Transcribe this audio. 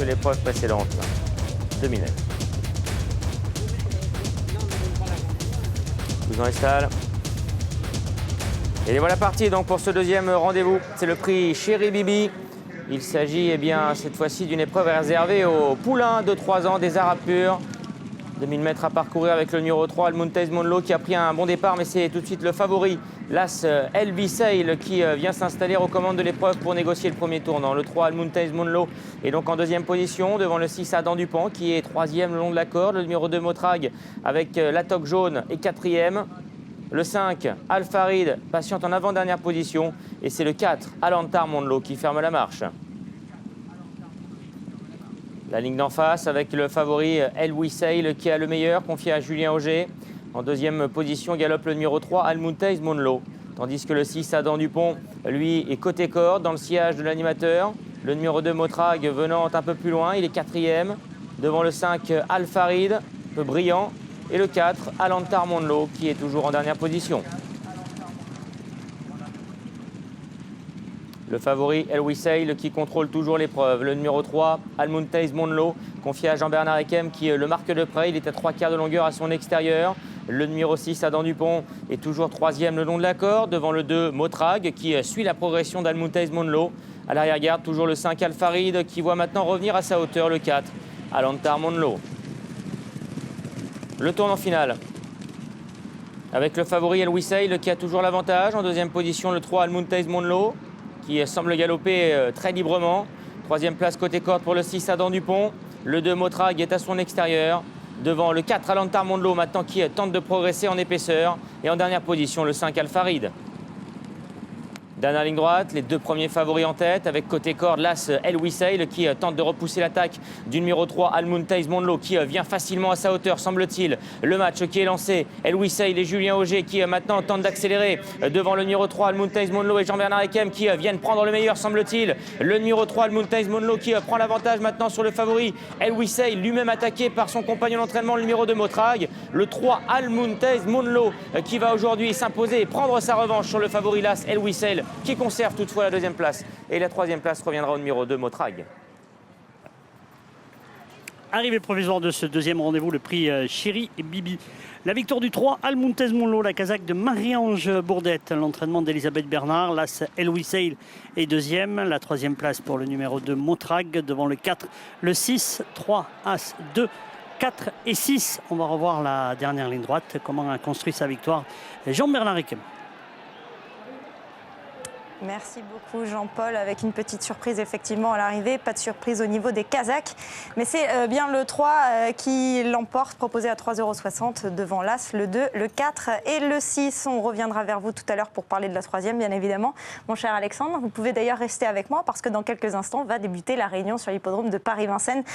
que l'épreuve précédente. 2000 mètres. Vous en installe. Et les voilà partis donc pour ce deuxième rendez-vous. C'est le prix Chéri Bibi. Il s'agit cette fois-ci d'une épreuve réservée aux poulains de 3 ans des Arabes purs. 2000 mètres à parcourir avec le numéro 3, Almuntaïz Monlo, qui a pris un bon départ, mais c'est tout de suite le favori, l'As El Bisail, qui vient s'installer aux commandes de l'épreuve pour négocier le premier tournant. Le 3, Almuntaïz Monlo, est donc en deuxième position, devant le 6, Adam Dupont, qui est troisième le long de la corde. Le numéro 2, Motrag, avec la toque jaune, est quatrième. Le 5, Al Farid, patiente en avant-dernière position. Et c'est le 4, Alantar Monlo, qui ferme la marche. La ligne d'en face avec le favori El Wissail qui a le meilleur, confié à Julien Auger. En deuxième position, galope le numéro 3, Almuntaïz Monlo. Tandis que le 6, Adam Dupont, lui, est côté corde dans le sillage de l'animateur. Le numéro 2, Motrag, venant un peu plus loin, il est quatrième. Devant le 5, Al Farid, un peu brillant. Et le 4, Alantar Monlo, qui est toujours en dernière position. Le favori El Wissail qui contrôle toujours l'épreuve. Le numéro 3, Almuntaïz Monlo, confié à Jean-Bernard Ekem qui le marque de près. Il est à 3/4 de longueur à son extérieur. Le numéro 6, Adam Dupont, est toujours troisième le long de la corde. Devant le 2, Motrag, qui suit la progression d'Almuntaïz Monlo. À l'arrière-garde, toujours le 5, Al Farid, qui voit maintenant revenir à sa hauteur le 4, Alantar Monlo. Le tournant final. Avec le favori El Wissail qui a toujours l'avantage. En deuxième position, le 3, Almuntaïz Monlo, qui semble galoper très librement. Troisième place côté corde pour le 6, Adam Dupont. Le 2, Motrag, est à son extérieur. Devant le 4, Alantar Monlo, maintenant qui tente de progresser en épaisseur. Et en dernière position, le 5, Al Farid. Dernière ligne droite, les deux premiers favoris en tête, avec côté corde l'As El Wissail qui tente de repousser l'attaque du numéro 3, Almuntaïz Monlo, qui vient facilement à sa hauteur, semble-t-il. Le match qui est lancé, El Wissail et Julien Auger qui maintenant tentent d'accélérer devant le numéro 3, Almuntaïz Monlo, et Jean-Bernard Ekem qui viennent prendre le meilleur, semble-t-il. Le numéro 3, Almuntaïz Monlo, qui prend l'avantage maintenant sur le favori, El Wissail, lui-même attaqué par son compagnon d'entraînement, le numéro 2, Motrag. Le 3, Almuntaïz Monlo, qui va aujourd'hui s'imposer et prendre sa revanche sur le favori l'As El Wissail, qui conserve toutefois la deuxième place. Et la troisième place reviendra au numéro 2, Motrag. Arrivée provisoire de ce deuxième rendez-vous, le prix Chéri Bibi. La victoire du 3, Almuntaïz Monlo, la Kazakh de Marie-Ange Bourdette. L'entraînement d'Elisabeth Bernard, l'As El Wissail est deuxième. La troisième place pour le numéro 2, Motrag, devant le 4, le 6, 3, As, 2, 4 et 6. On va revoir la dernière ligne droite, comment a construit sa victoire Jean-Bernard Ekem. Merci beaucoup Jean-Paul, avec une petite surprise effectivement à l'arrivée, pas de surprise au niveau des Kazakhs, mais c'est bien le 3 qui l'emporte, proposé à 3,60 € devant l'As, le 2, le 4 et le 6. On reviendra vers vous tout à l'heure pour parler de la troisième bien évidemment. Mon cher Alexandre, vous pouvez d'ailleurs rester avec moi parce que dans quelques instants va débuter la réunion sur l'hippodrome de Paris-Vincennes.